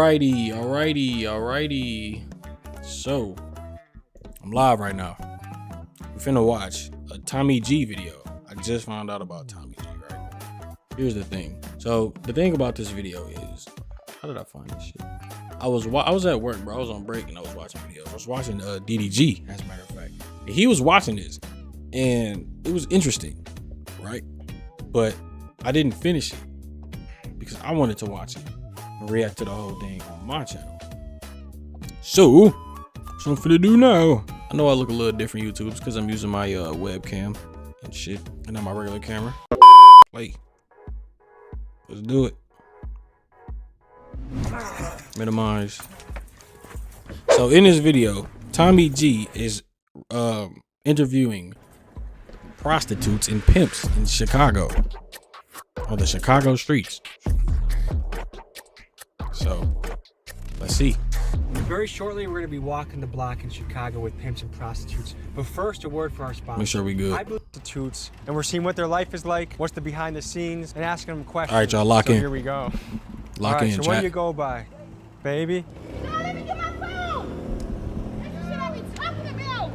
Alrighty. So, I'm live right now. We're finna watch a Tommy G video. I just found out about Tommy G, right? Here's the thing. So, the thing about this video is, how did I find this shit? I was at work, bro. I was on break and I was watching videos. I was watching DDG, as a matter of fact. And he was watching this, and it was interesting, right? But I didn't finish it because I wanted to watch it and react to the whole thing on my channel. So, what I'm finna do now. I know I look a little different, YouTube, because I'm using my webcam and shit, and not my regular camera. Like, let's do it. Minimize. So in this video, Tommy G is interviewing prostitutes and pimps in Chicago, on the Chicago streets. So let's see. Very shortly, we're going to be walking the block in Chicago with Pimps and Prostitutes. But first, a word for our sponsor. Make sure we good. Prostitutes, and we're seeing what their life is like, what's the behind the scenes, and asking them questions. All right, y'all, lock in. Here we go. Lock in, so chat. what do you go by, baby? No, let me get my phone. That's the shit I be talking about.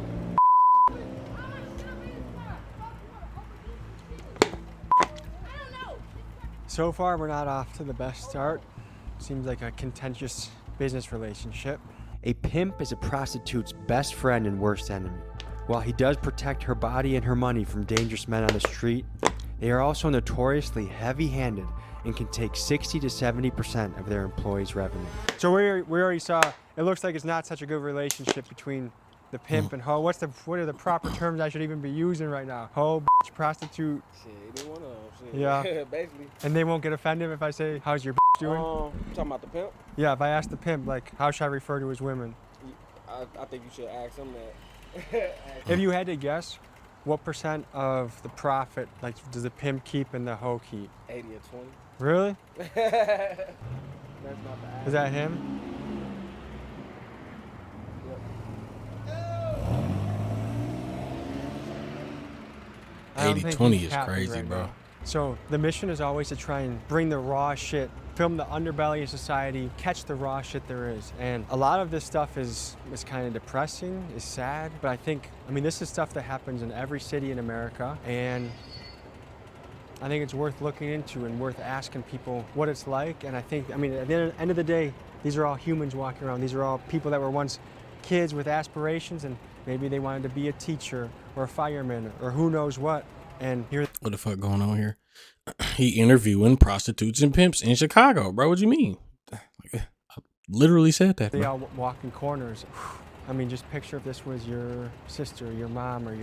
I don't know. So far, we're not off to the best start. Seems like a contentious business relationship. A pimp is a prostitute's best friend and worst enemy. While he does protect her body and her money from dangerous men on the street, they are also notoriously heavy-handed and can take 60 to 70% of their employees' revenue. So we already saw, it looks like it's not such a good relationship between the pimp and hoe. What are the proper terms I should even be using right now? Hoe, bitch, prostitute. Shit, they wanna, shit. Yeah. Basically. And they won't get offended if I say, how's your doing? Talking about the pimp? Yeah, if I ask the pimp, like, how should I refer to his women? I think you should ask him that. If you had to guess, what percent of the profit, like, does the pimp keep and the hoe keep? 80 or 20. Really? That's not the ask. Is that him? I don't think 80-20 he's is happy crazy, right bro. now. So the mission is always to try and bring the raw shit, film the underbelly of society, catch the raw shit there is. And a lot of this stuff is kind of depressing, is sad, but I mean, this is stuff that happens in every city in America, and I think it's worth looking into and worth asking people what it's like. And I mean, at the end of the day, these are all humans walking around. These are all people that were once kids with aspirations, and maybe they wanted to be a teacher or a fireman or who knows what. And here, What the fuck going on here? He interviewing prostitutes and pimps in Chicago, bro. What you mean? I literally said that, they bro. all walk in corners. I mean, just picture if this was your sister, your mom, or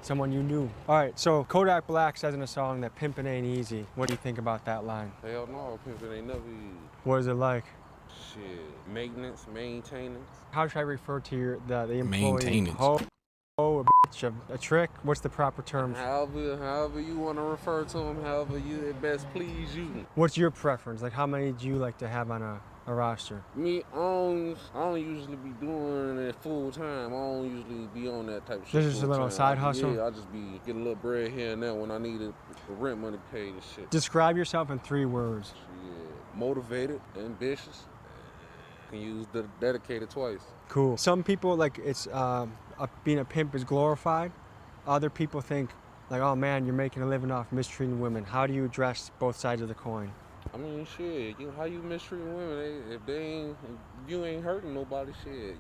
someone you knew. All right, so Kodak Black says in a song that pimping ain't easy. What do you think about that line? Hell no, pimping ain't never easy. What is it like? Shit, maintenance, maintenance. How should I refer to the employee? Maintenance. Hoe, a bitch, a trick? What's the proper term? However you want to refer to them, however it best please you. What's your preference? Like, how many do you like to have on a roster? Me, I don't usually be doing it full time. I don't usually be on that type of shit. This is just a little full-time. side hustle? Yeah, I just be getting a little bread here and there when I need it for rent money paid and shit. Describe yourself in 3 words. Shit, motivated, ambitious. Can use the dedicated twice. Cool. Some people, like, it's being a pimp is glorified. Other people think, like, oh man, you're making a living off mistreating women. How do you address both sides of the coin? I mean, shit, how you mistreating women? If you ain't hurting nobody, shit.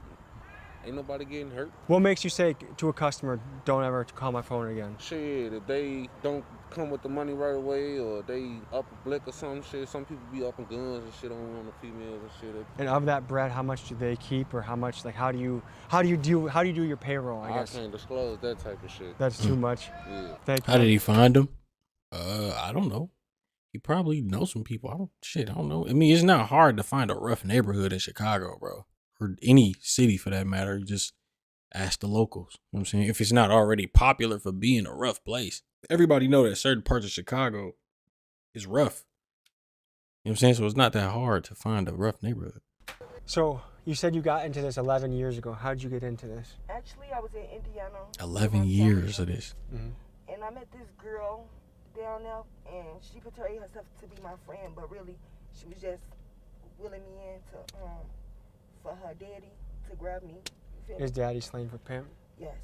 Ain't nobody getting hurt. What makes you say to a customer, don't ever call my phone again? Shit, if they don't come with the money right away, or they up a blick or some shit, some people be up in guns and shit on the females and shit. And of that bread, how much do they keep, or how much? Like, how do you do your payroll? I guess can't disclose that type of shit. that's too much. Yeah. Thank you. How did he find them? I don't know. He probably knows some people. I don't know. I mean, it's not hard to find a rough neighborhood in Chicago, bro. Or any city for that matter. You just ask the locals. You know what I'm saying? If it's not already popular for being a rough place. Everybody know that certain parts of Chicago is rough. You know what I'm saying? So it's not that hard to find a rough neighborhood. So you said you got into this 11 years ago. How did you get into this? Actually, I was in Indiana. 11 years of this. Mm-hmm. And I met this girl down there, and she portrayed herself to be my friend, but really, she was just willing me in to for her daddy to grab me. You feel His me? daddy slaying for pimp. Yes.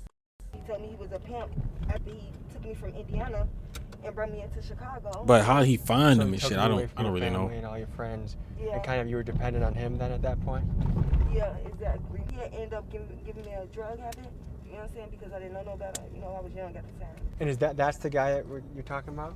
He told me he was a pimp after he took me from Indiana and brought me into Chicago. But how did he find So them he and took shit? you I away don't from your really know. family and all your friends, Yeah. and kind of you were dependent on him then at that point. Yeah, exactly. He had ended up giving me a drug habit. You know what I'm saying? Because I didn't know no better. You know, I was young at the time. And that's the guy that you're talking about?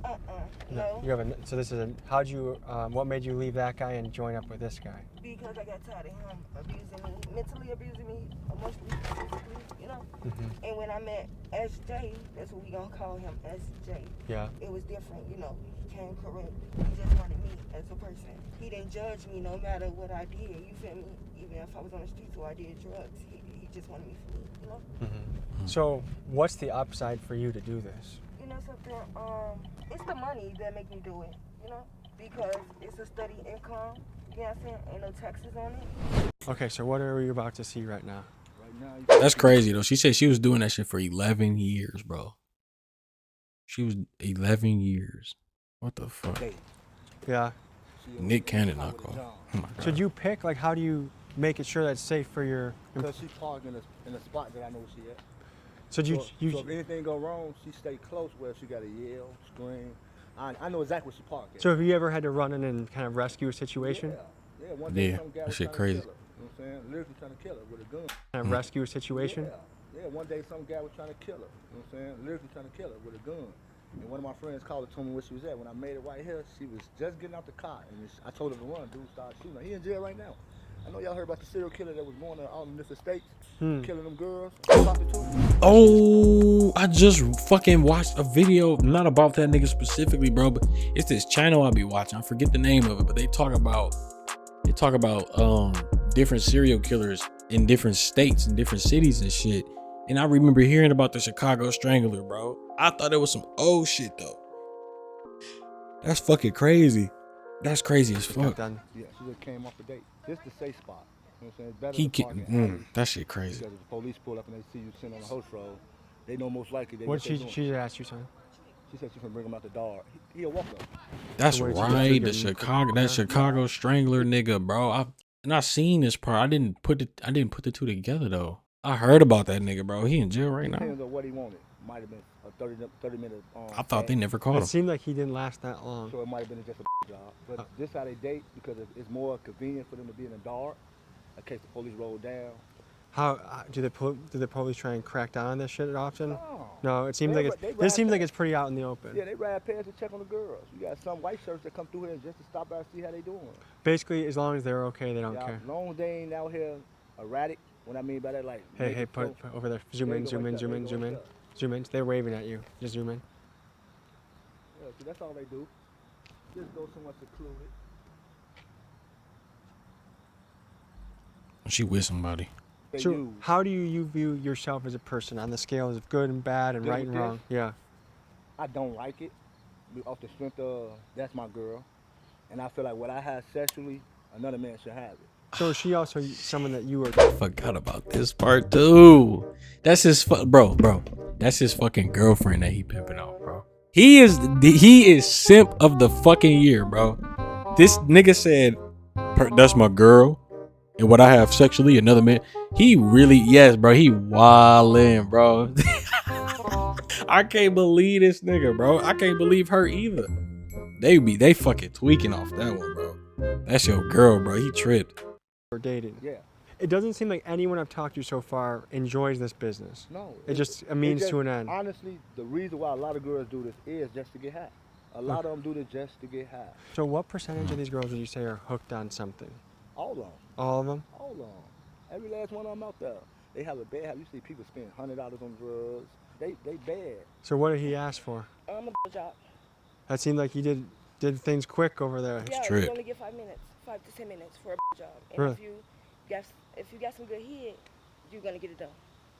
No. You have so this is how'd you what made you leave that guy and join up with this guy? Because I got tired of him abusing me, mentally abusing me, emotionally, physically, you know? Mm-hmm. And when I met SJ, that's what we gonna call him, SJ. Yeah. It was different, you know. He came correct. He just wanted me as a person. He didn't judge me no matter what I did, you feel me? Even if I was on the streets or I did drugs, he just wanted me for me, you know? Mm-hmm. So what's the upside for you to do this? You know something, it's the money that make me do it, you know? Because it's a steady income, you know what I'm saying? Ain't no taxes on it. Okay, so what are we about to see right now? That's crazy though. She said she was doing that shit for 11 years, bro. She was 11 years. What the fuck? Yeah. Nick Cannon knockoff. Oh my God. Should you pick, like, how do you make it sure that's safe for your... Because she parked in a spot that I know she at. So So if anything go wrong, she stay close where she got to yell, scream. I know exactly where she parked at. So have you ever had to run in and kind of rescue a situation? Yeah, one day Yeah, some guy that was shit trying crazy. to kill her. You know what I'm saying? Literally trying to kill her with a gun. Kind of rescue a situation? Yeah, one day some guy was trying to kill her. You know what I'm saying? Literally trying to kill her with a gun. And one of my friends called her, told me where she was at. When I made it right here, she was just getting out the car. And I told her to run. Dude started shooting her. He in jail right now. I know y'all heard about the serial killer that was going out in different states, killing them girls, prostitutes. Oh, I just fucking watched a video, not about that nigga specifically, bro, but it's this channel I be watching. I forget the name of it, but they talk about different serial killers in different states and different cities and shit. And I remember hearing about the Chicago Strangler, bro. I thought it was some old shit though. That's fucking crazy. That's crazy as fuck. Yeah, she just came off the date. This the safe spot. You know what I'm saying? It's better than parking alley. That shit crazy. Because if the police pull up and they see you sitting on a host road, they know most likely they What she asked you, son? She said she can bring him out the door. He'll walk up. That's So what did you right. do? The Chicago Strangler nigga, bro. I seen this part. I didn't put the two together though. I heard about that nigga, bro. He in jail right now. Depends on what he wanted. Might have been a 30-minute. I thought they never caught It him. seemed like he didn't last that long. So it might have been just a job. But this how they date because it's more convenient for them to be in the dark in case the police roll down. How do the police try and crack down on this shit often? No. No, it seems like this seems like it's pretty out in the open. Yeah, they ride past to check on the girls. You got some white shirts that come through here just to stop by and see how they doing. Basically, as long as they're okay, they don't Yeah, care. as long as they ain't out here erratic. What I mean by that, like Hey, put over there. Zoom in, zoom in, zoom in, zoom in, zoom in. They're waving at you. Just zoom in. Yeah, see, that's all they do. Just go somewhere secluded. She with somebody. So, how do you view yourself as a person on the scales of good and bad and Good right and with wrong? this? Yeah. I don't like it. Off the strength of that's my girl, and I feel like what I have sexually, another man should have it. So is she also someone that you were? Forgot about this part too. That's his bro. That's his fucking girlfriend that he pimping out, bro. He is simp of the fucking year, bro. This nigga said, "That's my girl." And what I have sexually, another man. He really, yes, bro. He wildin', bro. I can't believe this nigga, bro. I can't believe her either. They fucking tweaking off that one, bro. That's your girl, bro. He tripped. Or dating. Yeah. It doesn't seem like anyone I've talked to so far enjoys this business. No. It's just a means to an end. Honestly, the reason why a lot of girls do this is just to get high. A lot of them do this just to get high. So what percentage of these girls would you say are hooked on something? All of them. All of them? All of them. Every last one of them out there. They have a bad habit. You see people spend $100 on drugs. They bad. So what did he ask for? A job. That seemed like he did things quick over there. Yeah, trip. you only get 5 minutes, 5 to 10 minutes for a job. And Really? if you got some good head, you're gonna get it done,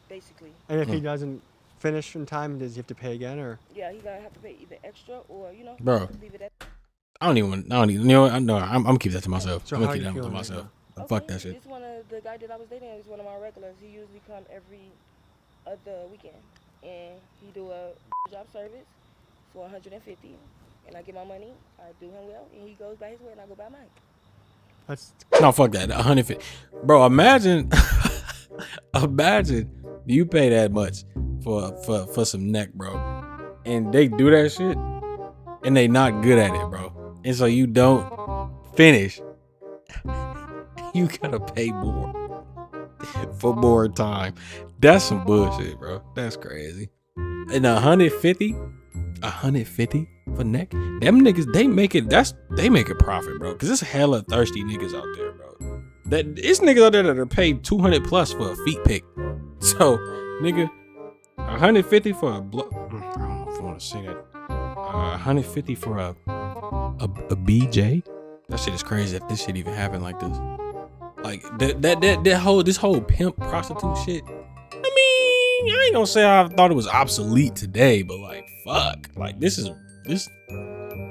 basically. And if he doesn't finish in time, does he have to pay again or? Yeah, he gonna have to pay either extra or Bro. leave it at. I don't even, you know what? I'm gonna keep that to myself. So I'm how gonna keep you that to feeling right myself. now? Fuck that shit. It's one of the guy that I was dating. Is one of my regulars. He usually come every other weekend, and he do a job service for $150, and I get my money. I do him well, and he goes by his way, and I go by mine. That's No, fuck that. 150. Bro, imagine, imagine you pay that much for some neck, bro, and they do that shit, and they not good at it, bro, and so you don't finish. You gotta pay more for more time. That's some bullshit, bro. That's crazy. And 150 for neck. Them niggas, they make it. They make a profit, bro. Cause there's hella thirsty niggas out there, bro. It's niggas out there that are paid 200 plus for a feet pick. So, nigga, 150 for a blow. I don't know if I want to say that. 150 for a BJ. That shit is crazy. If this shit even happened like this, like this whole pimp prostitute shit. I mean, I ain't gonna say I thought it was obsolete today, but like, fuck, like this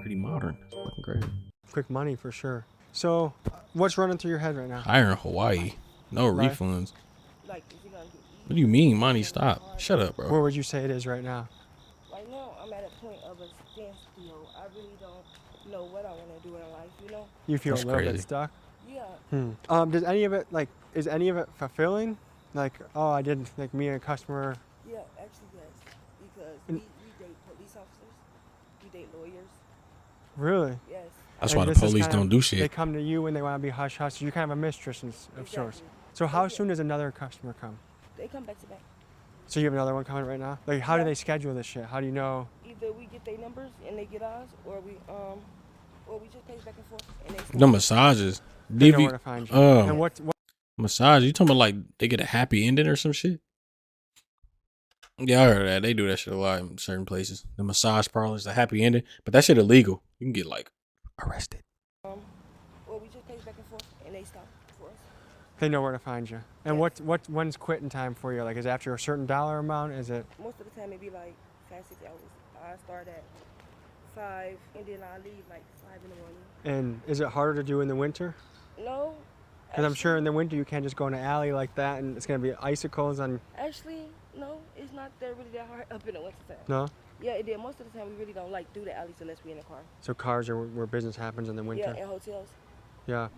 pretty modern. It's fucking crazy. quick money for sure. So, what's running through your head right now? Higher in Hawaii, no Right. refunds. Like, is he gonna get What do you mean, money? Stop. Shut up, bro. Where would you say it is right now? Right now, I'm at a point of a standstill. I really don't know what I want to do in life, you know? You feel That's a little bit crazy. stuck. Yeah. Does any of it is any of it fulfilling? Like, oh, I did like me and a customer. Yeah, actually, yes. Because we date police officers, we date lawyers, Really? yes. That's And why the this is police kind of- don't do They shit. come to you when they want to be hush hush. You're kind of a mistress of sorts. Exactly. So how Yeah. soon does another customer come? They come back to back. So you have another one coming right now? Like, how do Yeah. they schedule this shit? How do you know? Either we get their numbers and they get ours, or we just pay back and forth and they stop. The massages. They know where to find you. And what Massage? You talking about like they get a happy ending or some shit? Yeah, I heard that. They do that shit a lot in certain places. The massage parlors, the happy ending, but that shit illegal. You can get like arrested. Or we just pay back and forth and they stop for us. they know where to find you? And Yes. when's quitting time for you? Like, is it after a certain dollar amount? Is it? Most of the time it be like 5-6 hours. I start at 5 and then I leave like 5 in the morning. And is it harder to do in the winter? No. Because I'm sure in the winter you can't just go in an alley like that, and it's gonna be icicles on. Actually, no, it's not that really that hard up in the winter time. No. Yeah, it did. Most of the time we really don't like do the alleys unless we in the car. So cars are where business happens in the winter. Yeah, and hotels. Yeah.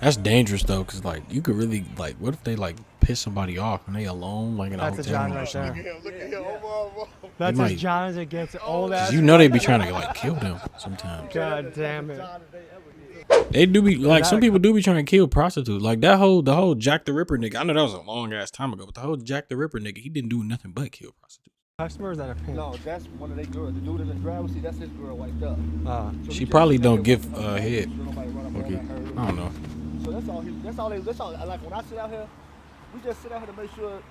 That's dangerous though, cause like you could really like, what if they like piss somebody off and they alone like in a That's a hotel? John or right something? there. Look at him. Oh, That's might- as John as it gets. Old ass. 'Cause you know they be trying to like kill them sometimes. God damn it. They do be like, some that- people do be trying to kill prostitutes. Like the whole Jack the Ripper nigga. I know that was a long ass time ago, but the whole Jack the Ripper nigga, he didn't do nothing but kill prostitutes. Customers that are pimp. No, that's one of their girls. The dude in the driver's seat, that's his girl right there. So She he just probably sit don't there give watching her head. so nobody run up on Okay, her. I don't know. So that's all. Like when I sit out here, we just sit out here to make sure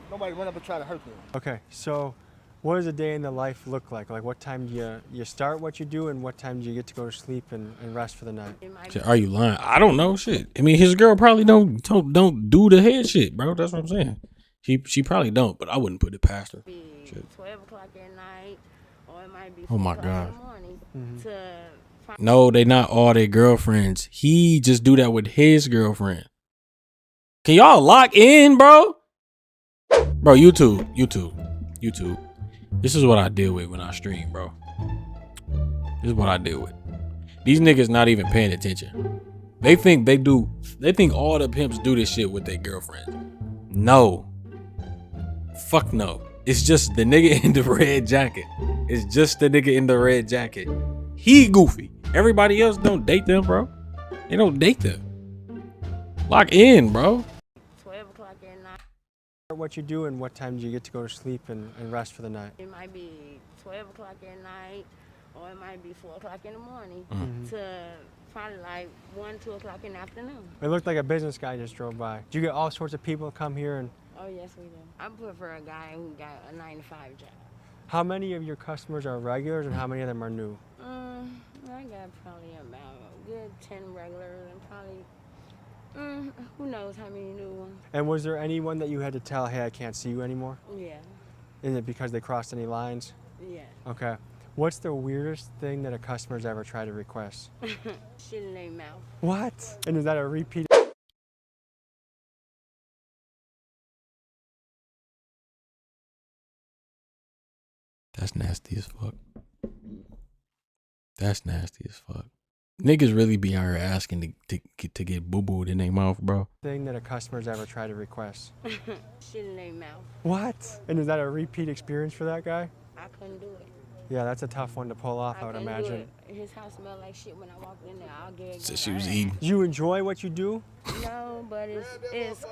nobody run up and try to hurt them. Okay, so what does a day in the life look like? Like, what time do you start what you do, and what time do you get to go to sleep and rest for the night? Shit, are you lying? I don't know. Shit. I mean, his girl probably don't do the head shit, bro. That's what I'm saying. She probably don't, but I wouldn't put it past her. Shit. 12 o'clock at night, or it might be Oh 4 my o'clock God. in the morning to find No, they not all their girlfriends. He just do that with his girlfriend. Can y'all lock in, bro? Bro, YouTube. This is what I deal with when I stream, bro. This is what I deal with. These niggas not even paying attention. They think all the pimps do this shit with their girlfriends. No. Fuck no. It's just the nigga in the red jacket. It's just the nigga in the red jacket. He goofy. Everybody else don't date them, bro. They don't date them. Lock in, bro. 12 o'clock at night. What you do, and what time do you get to go to sleep and rest for the night? It might be 12 o'clock at night, or it might be 4 o'clock in the morning to probably like 1, 2 o'clock in the afternoon. It looked like a business guy just drove by. Do you get all sorts of people come here, and Oh, yes, we do. I prefer a guy who got a 9-to-5 job. how many of your customers are regulars, and how many of them are new? I got probably about a good 10 regulars and probably, who knows how many new ones. And was there anyone that you had to tell, hey, I can't see you anymore? Yeah, Is it because they crossed any lines? yeah. Okay. What's the weirdest thing that a customer's ever tried to request? Shit in their mouth. What? And is that a repeat? That's nasty as fuck. That's nasty as fuck. Niggas really be out here asking to get boo booed in their mouth, bro. Thing that a customer's ever tried to request. Shit in their mouth. What? And is that a repeat experience for that guy? I couldn't do it. Yeah, that's a tough one to pull off, I would couldn't imagine. Do it. His house smelled like shit when I walked in there. I'll get it. Said she was eating. Do you enjoy what you do? No, but it's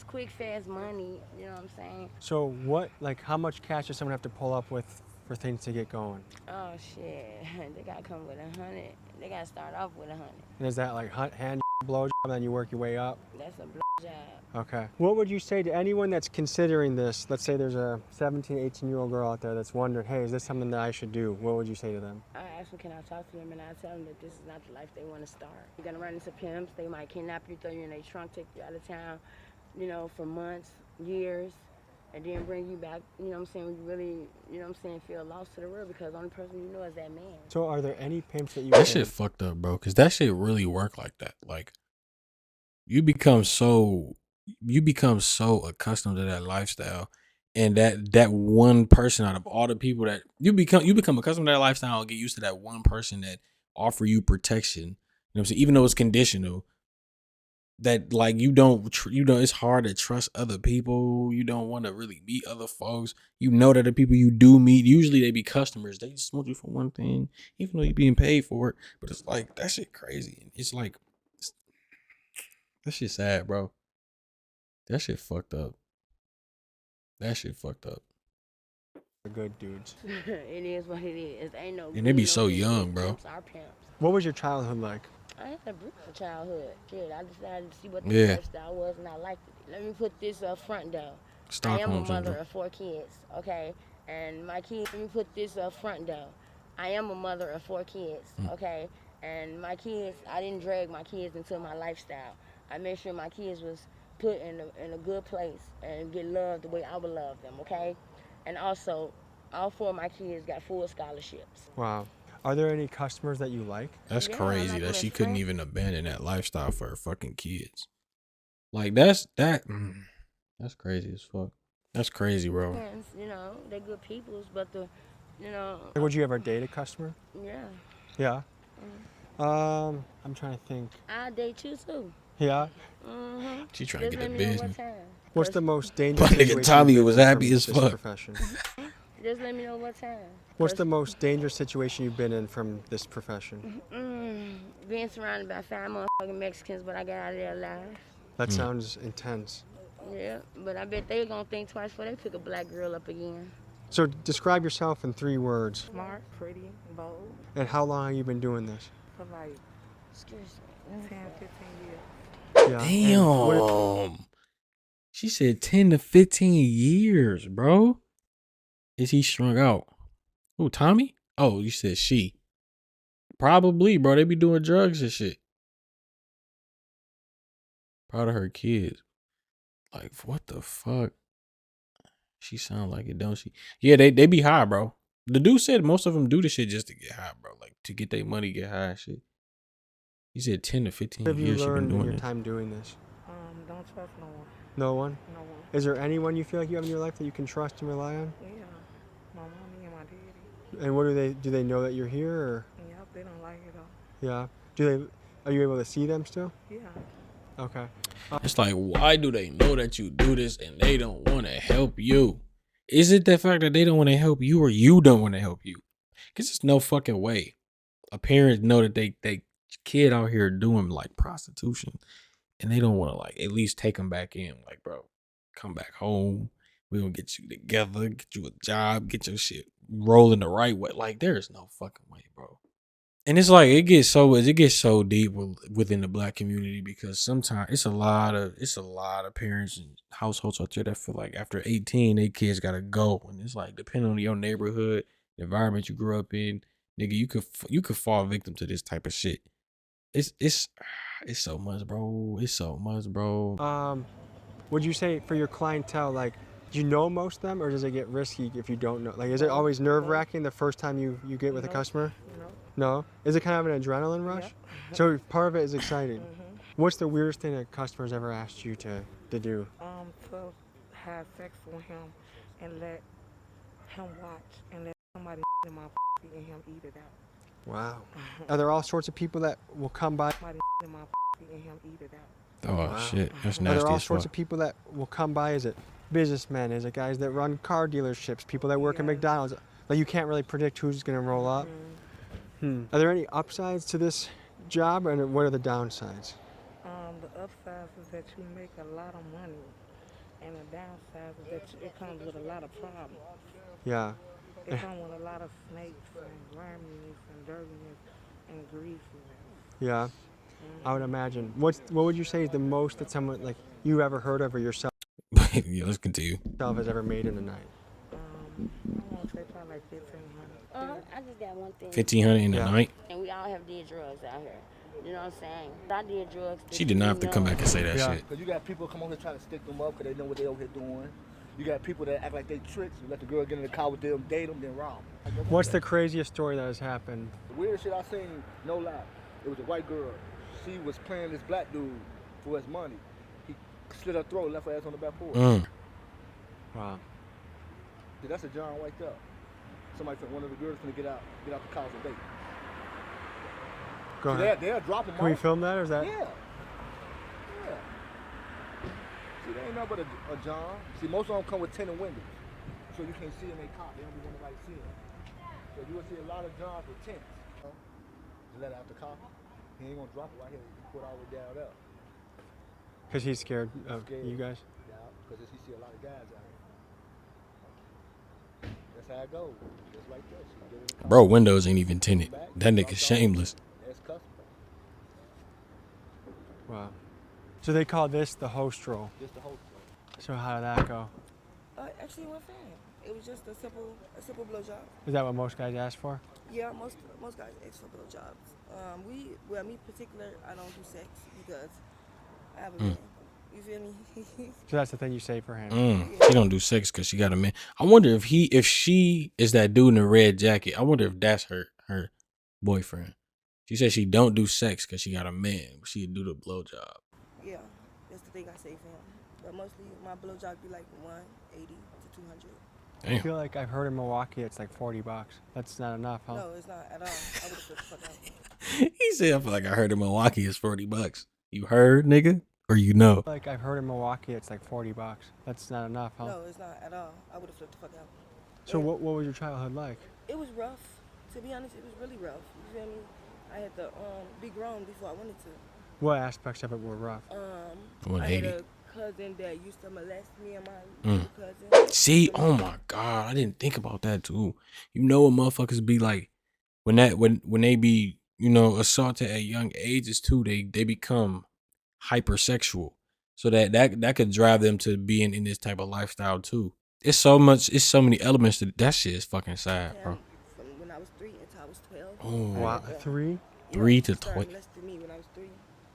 quick, fast money. You know what I'm saying? So what, like, how much cash does someone have to pull up with for things to get going? Oh shit, they gotta come with 100. They gotta start off with 100. And is that like hand blow job, and then you work your way up? That's a job. Okay. What would you say to anyone that's considering this? Let's say there's a 17, 18-year-old girl out there that's wondering, hey, is this something that I should do? What would you say to them? I ask them, can I talk to them, and I tell them that this is not the life they want to start. You're gonna run into pimps. They might kidnap you, throw you in their trunk, take you out of town, you know, for months, years, and then bring you back. You know what I'm saying? When you really, you know what I'm saying, feel lost to the world because the only person you know is that man. So are there any pimps that you? That shit fucked up, bro. Cause that shit really work like that. Like you become so accustomed to that lifestyle, and that one person out of all the people that you become accustomed to that lifestyle and get used to that one person that offer you protection. You know what I'm saying? Even though it's conditional, that like you don't it's hard to trust other people. You don't want to really meet other folks. You know that the people you do meet, usually they be customers. They just want you for one thing, even though you're being paid for it. But it's like that shit crazy. It's like that shit sad, bro. That shit fucked up. That shit fucked up. Good dudes. It is what it is. Ain't no. And they be no so good young, pimps. bro. Pimps are pimps. What was your childhood like? I had a beautiful childhood. Shit, I decided to see what the Yeah. lifestyle was, and I liked it. Let me put this up front though. I am a Stockholm mother syndrome. of 4 kids, okay? And my kids, let me put this up front though. I am a mother of 4 kids, okay? And my kids, I didn't drag my kids into my lifestyle. I made sure my kids was put in a good place and get loved the way I would love them, okay? And also, all 4 of my kids got full scholarships. Wow. Are there any customers that you like? That's Yeah, crazy like that my she couldn't friend. even abandon that lifestyle for her fucking kids. Like that's crazy as fuck. That's crazy, bro. Friends, you know, they're good peoples, but you know, Like, would you ever date a customer? yeah. Yeah. I'm trying to think. I date you too. Yeah. Mm-hmm. She trying to Just get let the me know what business. time. What's the most dangerous My nigga situation Tommy you've been was in happy from as this fuck. profession? Just let me know what time. What's the most dangerous situation you've been in from this profession? Being surrounded by 5 motherfucking Mexicans, but I got out of there alive. That sounds intense. Yeah, but I bet they gonna think twice before they pick a black girl up again. So describe yourself in 3 words. Smart, pretty, bold, And how long have you been doing this? for like Excuse me. 10, 15 years. Yeah. And Damn. She said 10 to 15 years, bro. Is he strung out? Who, Tommy? Oh, you said she. Probably, bro. They be doing drugs and shit. Proud of her kids. Like, what the fuck? She sound like it, don't she? Yeah, they be high, bro. The dude said most of them do this shit just to get high, bro. Like, to get their money, get high and shit. He said 10 to 15 what have you years she been learned in doing your this. time doing this? Don't trust no one. No one? No one. Is there anyone you feel like you have in your life that you can trust and rely on? Yeah. My mommy and my daddy. And what do they know that you're here, or Yep, they don't like it though. yeah? Are you able to see them still? Yeah. Okay. It's like, why do they know that you do this and they don't want to help you? Is it the fact that they don't want to help you or you don't want to help you? Because there's no fucking way a parent know that they kid out here doing like prostitution and they don't want to like at least take them back in. Like, bro, come back home. We're going to get you together, get you a job, get your shit rolling the right way. Like, there's no fucking way, bro. And it's like it gets so deep within the black community because sometimes it's a lot of parents and households out there that feel like after 18 their kids gotta go, and it's like depending on your neighborhood, the environment you grew up in, nigga, you could fall victim to this type of shit. It's so much, bro. It's so much, bro. Would you say for your clientele, like, do you know most of them, or does it get risky if you don't know? Like, is it always nerve-wracking the first time you get with a customer? No. No? Is it kind of an adrenaline rush? Yep. So part of it is exciting. What's the weirdest thing that customers ever asked you to do? To have sex with him and let him watch and let somebody in my and him eat it out. Wow. Are there all sorts of people that will come by? My in my and him eat it out. Oh Wow. shit, that's Are there nasty all as sorts fuck. of people that will come by? Is it businessmen? Is it guys that run car dealerships? People that work at Yeah. McDonald's? Like you can't really predict who's gonna roll up. Are there any upsides to this job, and what are the downsides? The upside is that you make a lot of money, and the downside is that it comes with a lot of problems. Yeah. It comes with a lot of snakes and worminess and dirtiness and greasiness. Yeah. I would imagine. What would you say is the most that someone like you ever heard of or yourself Yeah, let's continue. has ever made in a night? I want to say probably like 1,500. I just got one thing. 1,500 in a Yeah. night. And we all have did drugs out here. You know what I'm saying? I did drugs. She did not have to come back and say that Yeah. shit. Because you got people come on here trying to stick them up because they know what they over here doing. You got people that act like they tricks. You let the girl get in the car with them, date them, then rob them. What's the craziest story that has happened? The weirdest shit I seen, no lie, it was a white girl. She was playing this black dude for his money. He slit her throat, left her ass on the back porch. Wow. See, that's a John right there. Somebody, one of the girls, gonna get out the car for date. Go See, ahead. they'll drop them Can we off. film that, or is that? Yeah. Yeah. See, they ain't nothing but a John. See, most of them come with tinted windows. So you can't see in their car. They don't be want nobody see them. So you will see a lot of Johns with tints. Just let it out the car. He ain't gonna drop it right here. He put it all the way down there. Because he's scared of you guys. Yeah, because he see a lot of guys out here. That's how it goes. Just like that. She get in the car. Bro, windows ain't even tinted. That nigga shameless. That's custom. Wow. So they call this the host role. Just the whole So how did that go? Actually, it went fine. It was just a simple blowjob. Is that what most guys ask for? Yeah, most guys ask for blowjobs. Me particular, I don't do sex because I have a man. You feel me? So that's the thing you say for him. She don't do sex because she got a man. I wonder if she is that dude in the red jacket. I wonder if that's her boyfriend. She said she don't do sex because she got a man. But she do the blowjob. Yeah, that's the thing I say for him. But mostly my blowjob be like 180 to 200. I Damn. feel like I've heard in Milwaukee it's like $40. That's not enough, huh? No, it's not at all. I would have flipped the fuck out. He said, I feel like I heard in Milwaukee it's $40. You heard, nigga? Or you know? Like I've heard in Milwaukee it's like $40. That's not enough, huh? No, it's not at all. I would have flipped the fuck out. So what was your childhood like? It was rough. To be honest, it was really rough. You feel me? I had to be grown before I wanted to. What aspects of it were rough? I had 180. a cousin that used to molest me and my little cousin. See, oh my God, I didn't think about that too. You know what motherfuckers be like when they be, you know, assaulted at young ages too, they become hypersexual. So that could drive them to being in this type of lifestyle too. It's so many elements to that shit is fucking sad, bro. From when I was 3 until I was 12. Oh, Wow, 3? 3 to He started 12. molesting me when I was 3.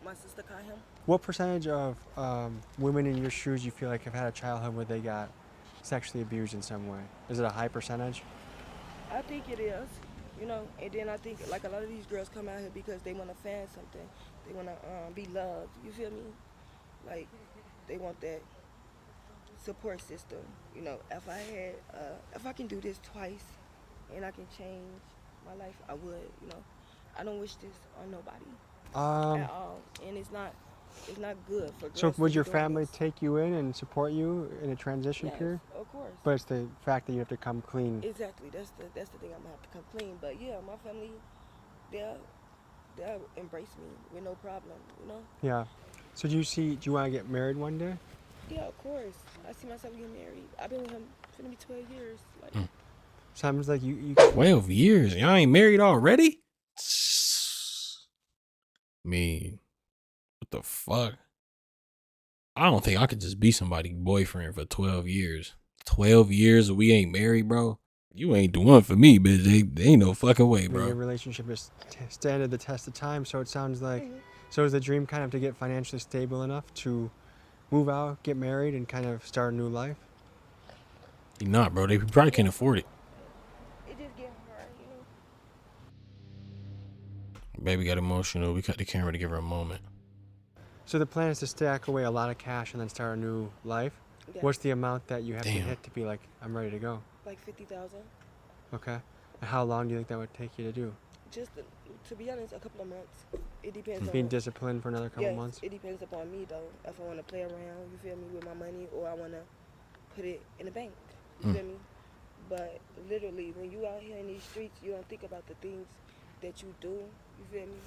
My sister caught him. What percentage of women in your shoes you feel like have had a childhood where they got sexually abused in some way? Is it a high percentage? I think it is, you know, and then I think like a lot of these girls come out here because they want to find something. They want to be loved, you feel me? Like, they want that support system. You know, if I can do this twice and I can change my life, I would, you know. I don't wish this on nobody at all, and it's not good for girls. So to would be your doing family this. take you in and support you in a transition Yes, period? of course. But it's the fact that you have to come clean. Exactly. That's the thing. I'm gonna have to come clean. But yeah, my family, they'll embrace me with no problem. You know. Yeah. So do you want to get married one day? Yeah, of course. I see myself getting married. I've been with him. It's gonna be 12 years. Like. Sounds like you 12 years. Y'all ain't married already? Me. What the fuck? I don't think I could just be somebody's boyfriend for 12 years. 12 years we ain't married, bro. You ain't the one for me, bitch. They ain't no fucking way, I mean, bro. your relationship is standing the test of time, so it sounds like so is the dream kind of to get financially stable enough to move out, get married, and kind of start a new life? You not, bro. They probably can't afford it. It just get hard, you know. Baby got emotional. We cut the camera to give her a moment. So the plan is to stack away a lot of cash and then start a new life. Yeah. What's the amount that you have to Damn. hit to be like, I'm ready to go? Like 50,000. Okay. And how long do you think that would take you to do? Just to be honest, a couple of months. It depends Being on. disciplined for another couple Yes, months. it depends upon me though. If I want to play around, you feel me, with my money, or I want to put it in the bank. You feel me? But literally, when you out here in these streets, you don't think about the things that you do. You feel me?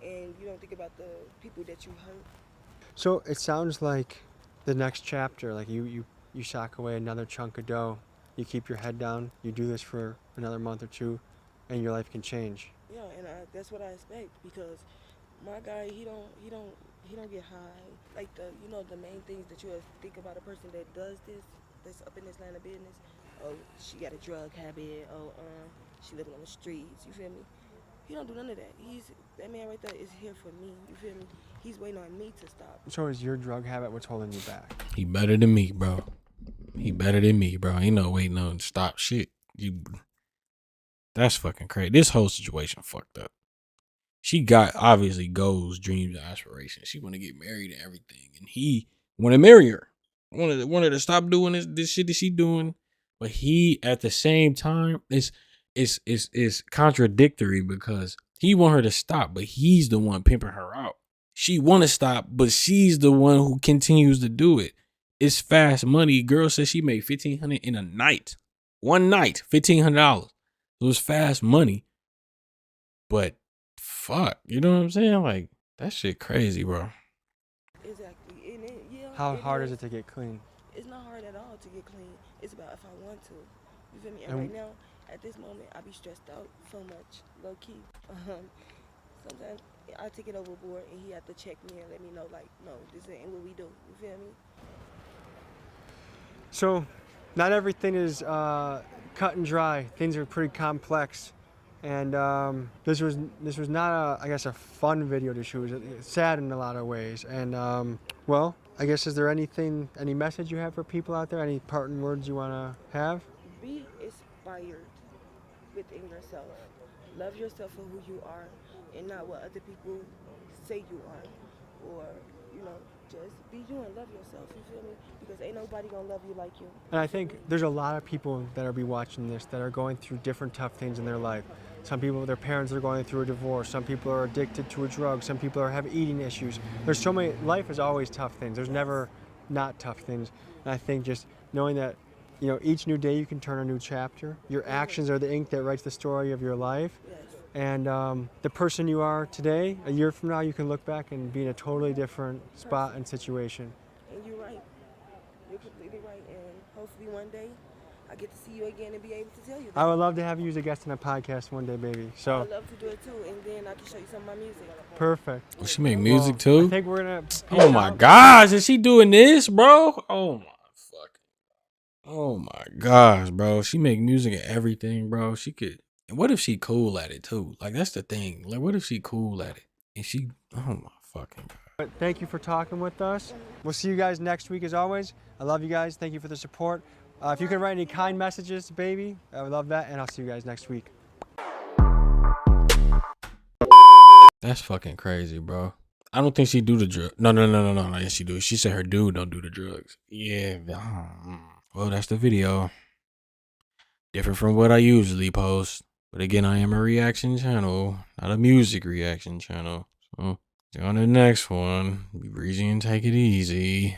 And you don't think about the people that you hurt. So it sounds like the next chapter, like you sock away another chunk of dough, you keep your head down, you do this for another month or two, and your life can change. Yeah, and that's what I expect because my guy, he don't get high. Like the main things that you think about a person that does this, that's up in this line of business. Oh, she got a drug habit. Oh, she living on the streets. You feel me? He don't do none of that. That man right there is here for me. You feel me? He's waiting on me to stop. So is your drug habit what's holding you back? He better than me, bro. He better than me, bro. Ain't no waiting on stop shit. That's fucking crazy. This whole situation fucked up. She got obviously goals, dreams, and aspirations. She want to get married and everything, and he want to marry her. Wanted to stop doing this shit that she doing, but he at the same time is contradictory because he want her to stop, but he's the one pimping her out. She want to stop, but she's the one who continues to do it. It's fast money. Girl says she made $1,500 in a night, one night, $1,500. It was fast money, but fuck, you know what I'm saying? Like that shit crazy, bro. Exactly. And How hard is it to get clean? It's not hard at all to get clean. It's about if I want to. You feel me? And And- right now, at this moment, I be stressed out so much, low key. Sometimes I take it overboard, and he have to check me and let me know, like, no, this ain't what we do. You feel me? So, not everything is cut and dry. Things are pretty complex, and this was not a fun video to shoot. It's sad in a lot of ways, and well, I guess is there any message you have for people out there? Any parting words you want to have? Be inspired within yourself. Love yourself for who you are, and not what other people say you are, or just be you and love yourself. You feel me? Because ain't nobody gonna love you like you. And I think there's a lot of people that are be watching this that are going through different tough things in their life. Some people, their parents are going through a divorce. Some people are addicted to a drug. Some people have eating issues. There's so many. Life is always tough things. There's never not tough things. And I think just knowing that, each new day you can turn a new chapter. Your actions are the ink that writes the story of your life. Yes. And the person you are today, a year from now, you can look back and be in a totally different spot and situation. And you're right. You're completely right. And hopefully one day I get to see you again and be able to tell you that. I would love to have you as a guest on a podcast one day, baby. So I'd love to do it too, and then I can show you some of my music. perfect. Oh, she make music I too? think we're gonna. Oh my gosh, is she doing this, bro? Oh my gosh, bro. She make music and everything, bro. She could. And what if she cool at it too? Like that's the thing. Like what if she cool at it? And she, oh my fucking god. But thank you for talking with us. We'll see you guys next week as always. I love you guys. Thank you for the support. If you can write any kind messages, baby, I would love that. And I'll see you guys next week. That's fucking crazy, bro. I don't think she do the drug. No. Yes, she do. She said her dude don't do the drugs. Yeah. Well, that's the video. Different from what I usually post. But again, I am a reaction channel, not a music reaction channel. So, see you on the next one. Be breezy and take it easy.